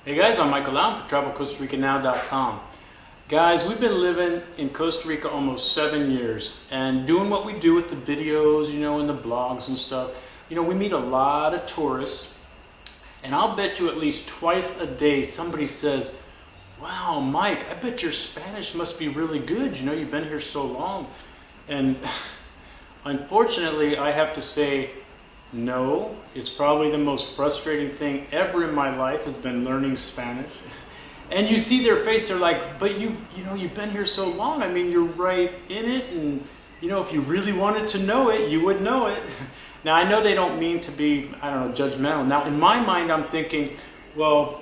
Hey guys, I'm Michael Allen for TravelCostaRicaNow.com. Guys, we've been living in Costa Rica almost 7 years and doing what we do with the videos, and the blogs and stuff. We meet a lot of tourists, and I'll bet you at least twice a day somebody says, "Wow, Mike, I bet your Spanish must be really good. You've been here so long." And unfortunately, I have to say, no. It's probably the most frustrating thing ever in my life has been learning Spanish. And you see their face, they're like, "But you've been here so long. I mean, you're right in it, and if you really wanted to know it, you would know it." Now, I know they don't mean to be, judgmental. Now, in my mind, I'm thinking, well,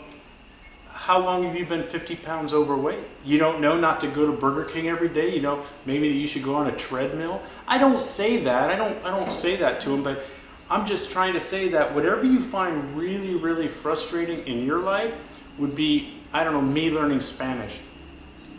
how long have you been 50 pounds overweight? You don't know not to go to Burger King every day? Maybe you should go on a treadmill? I don't say that. I don't say that to them, but I'm just trying to say that whatever you find really, really frustrating in your life would be, me learning Spanish.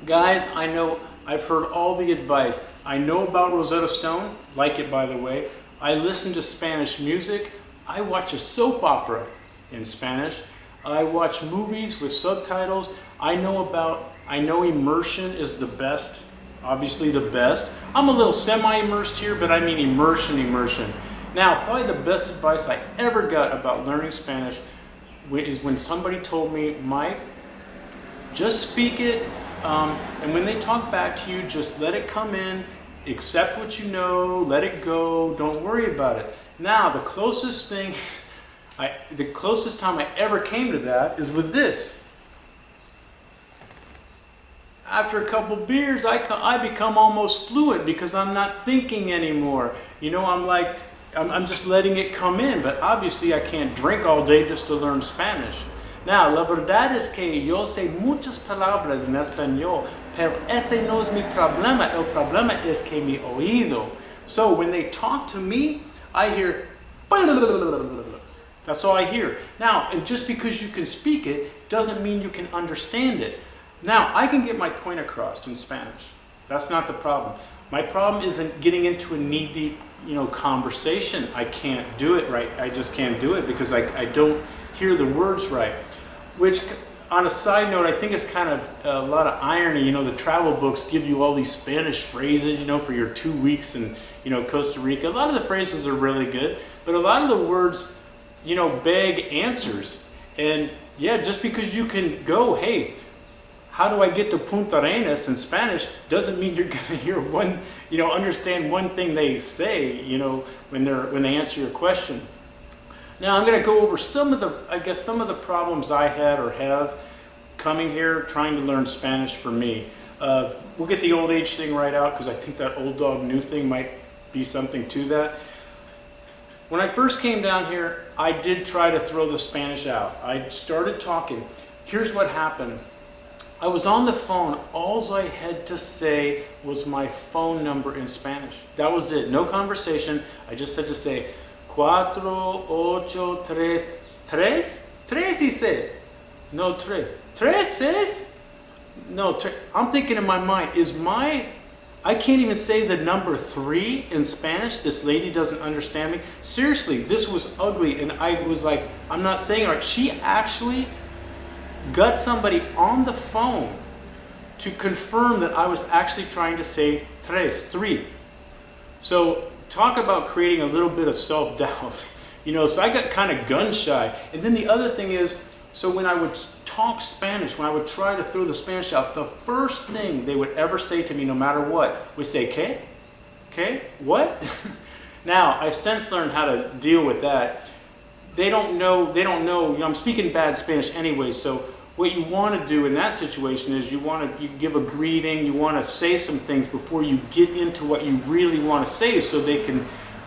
Guys, I know I've heard all the advice. I know about Rosetta Stone, like it by the way. I listen to Spanish music. I watch a soap opera in Spanish. I watch movies with subtitles. I know immersion is the best, obviously the best. I'm a little semi-immersed here, but I mean immersion. Now, probably the best advice I ever got about learning Spanish is when somebody told me, "Mike, just speak it, and when they talk back to you, just let it come in, accept what you know, let it go, don't worry about it." Now, the closest time I ever came to that is with this. After a couple beers, I become almost fluent because I'm not thinking anymore. I'm just letting it come in, but obviously I can't drink all day just to learn Spanish. Now, la verdad es que yo sé muchas palabras en español, pero ese no es mi problema. El problema es que mi oído. So when they talk to me, I hear, that's all I hear. Now, and just because you can speak it doesn't mean you can understand it. Now, I can get my point across in Spanish. That's not the problem. My problem isn't getting into a knee-deep conversation. I can't do it right. I just can't do it because I don't hear the words right. Which, on a side note, I think it's kind of a lot of irony. The travel books give you all these Spanish phrases, for your 2 weeks in, Costa Rica. A lot of the phrases are really good, but a lot of the words, beg answers. And yeah, just because you can go, "Hey, how do I get to Punta Arenas" in Spanish doesn't mean you're going to hear understand one thing they say, when they answer your question. Now I'm going to go over some of the problems I had or have coming here trying to learn Spanish for me. We'll get the old age thing right out because I think that old dog new thing might be something to that. When I first came down here, I did try to throw the Spanish out. I started talking. Here's what happened. I was on the phone. All I had to say was my phone number in Spanish. That was it. No conversation. I just had to say, 483. Tres? Tres y seis. No, tres. Tres, seis? No, tres. I'm thinking in my mind, I can't even say the number 3 in Spanish. This lady doesn't understand me. Seriously, this was ugly. And I was like, I'm not saying it right. She actually got somebody on the phone to confirm that I was actually trying to say 3. So talk about creating a little bit of self-doubt. So I got kind of gun shy. And then the other thing is, so when I would talk Spanish, when I would try to throw the Spanish out, the first thing they would ever say to me, no matter what, would say, "¿Qué? ¿Qué? What?" Now, I've since learned how to deal with that. They don't know, I'm speaking bad Spanish anyway, so what you want to do in that situation is you give a greeting, you want to say some things before you get into what you really want to say so they can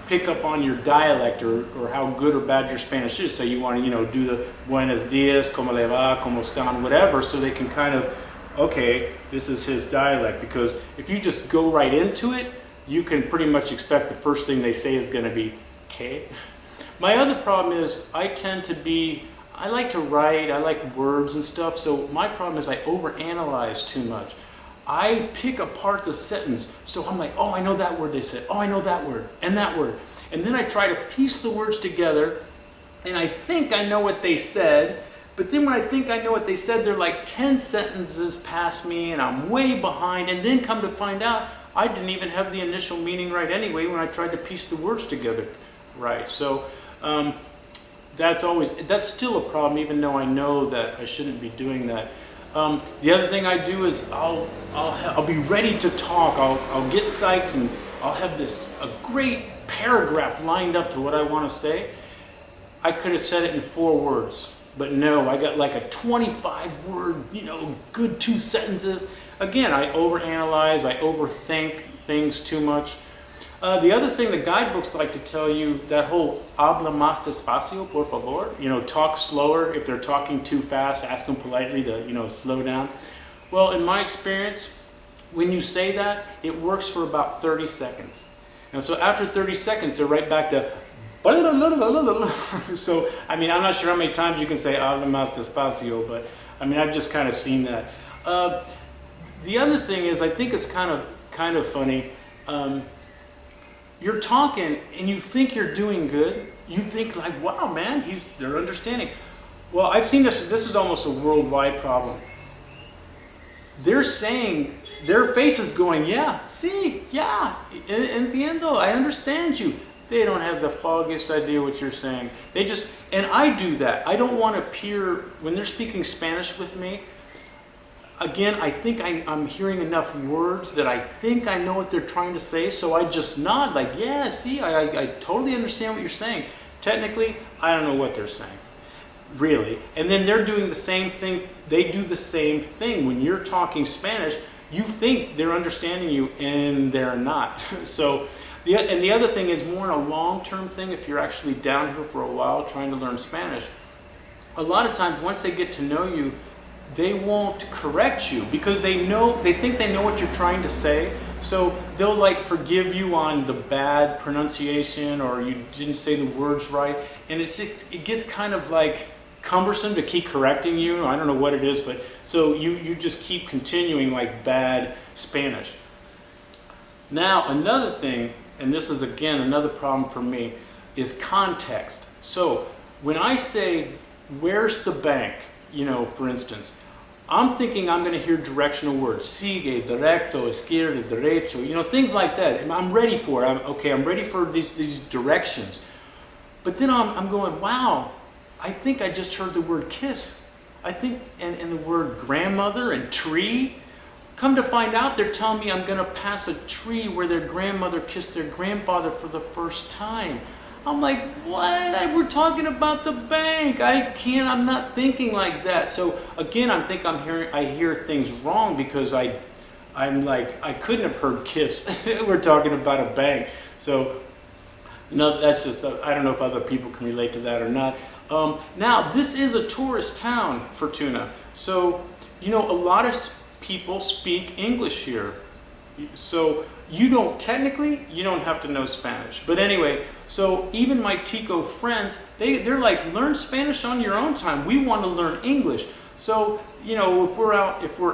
pick up on your dialect or how good or bad your Spanish is. So you want to, do the buenos dias, como le va, como están, whatever, so they can kind of, okay, this is his dialect. Because if you just go right into it, you can pretty much expect the first thing they say is going to be, "Okay." My other problem is I like to write, I like words and stuff, so my problem is I overanalyze too much. I pick apart the sentence, so I'm like, "Oh, I know that word they said. Oh, I know that word, and that word." And then I try to piece the words together, and I think I know what they said, But then when I think I know what they said, they're like 10 sentences past me and I'm way behind. And then come to find out, I didn't even have the initial meaning right anyway when I tried to piece the words together right. So that's still a problem, even though I know that I shouldn't be doing that. The other thing I do is I'll be ready to talk. I'll get psyched and I'll have a great paragraph lined up to what I want to say. I could have said it in 4 words, but no, I got like a 25-word, good 2 sentences. Again, I overanalyze, I overthink things too much. The other thing the guidebooks like to tell you, that whole habla más despacio, por favor, talk slower. If they're talking too fast, ask them politely to, slow down. Well, in my experience, when you say that, it works for about 30 seconds. And so after 30 seconds, they're right back to so, I'm not sure how many times you can say habla más despacio, but I've just kind of seen that. The other thing is, I think it's kind of funny. You're talking and you think you're doing good. You think like, wow, man, they're understanding. Well, I've seen this. This is almost a worldwide problem. They're saying, their face is going, yeah, see, yeah, entiendo, I understand you. They don't have the foggiest idea what you're saying. And I do that. I don't want to appear, when they're speaking Spanish with me, again, I think I'm hearing enough words that I think I know what they're trying to say, so I just nod like, yeah, see, I totally understand what you're saying. Technically, I don't know what they're saying, really. And then they're doing the same thing. They do the same thing. When you're talking Spanish, you think they're understanding you, and they're not. So, the other thing is more a long-term thing. If you're actually down here for a while trying to learn Spanish, a lot of times once they get to know you, they won't correct you because they think they know what you're trying to say. So they'll like forgive you on the bad pronunciation or you didn't say the words right. And it gets kind of like cumbersome to keep correcting you. I don't know what it is, but so you just keep continuing like bad Spanish. Now, another thing, and this is again another problem for me, is context. So when I say, where's the bank? For instance, I'm thinking I'm going to hear directional words. Sigue, directo, izquierda, derecho, things like that. And I'm ready for it. I'm ready for these directions. But then I'm going, wow, I think I just heard the word kiss. I think, and the word grandmother and tree. Come to find out, they're telling me I'm going to pass a tree where their grandmother kissed their grandfather for the first time. I'm like, what? We're talking about the bank. I'm not thinking like that. So again, I hear things wrong because I'm like, I couldn't have heard kiss. We're talking about a bank. So, that's just, I don't know if other people can relate to that or not. Now, this is a tourist town, Fortuna. So, a lot of people speak English here. So you don't have to know Spanish. But anyway, so even my Tico friends, they're like, learn Spanish on your own time. We want to learn English. So, if we're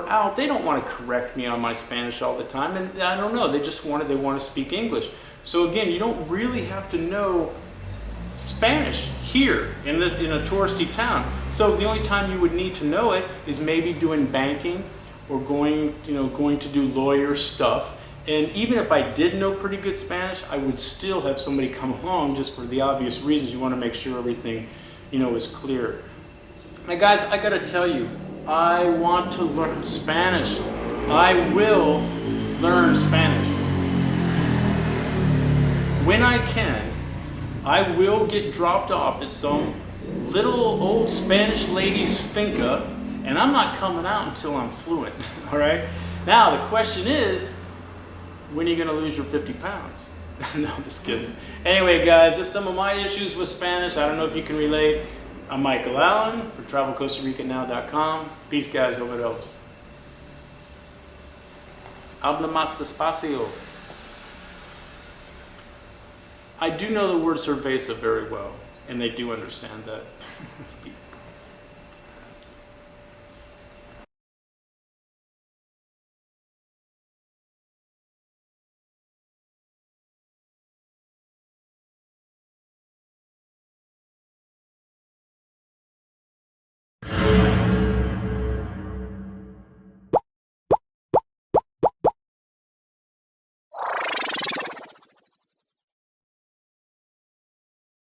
out, they don't want to correct me on my Spanish all the time. And I don't know, they want to speak English. So again, you don't really have to know Spanish here in a touristy town. So the only time you would need to know it is maybe doing banking or going to do lawyer stuff. And even if I did know pretty good Spanish, I would still have somebody come along just for the obvious reasons. You want to make sure everything, is clear. Now guys, I gotta tell you, I want to learn Spanish. I will learn Spanish. When I can, I will get dropped off at some little old Spanish lady's finca, and I'm not coming out until I'm fluent, all right? Now, the question is, when are you gonna lose your 50 pounds? No, I'm just kidding. Anyway, guys, just some of my issues with Spanish. I don't know if you can relate. I'm Michael Allen for TravelCostaRicaNow.com. Peace, guys. Hope it helps. Habla más despacio. I do know the word cerveza very well, and they do understand that. Peace.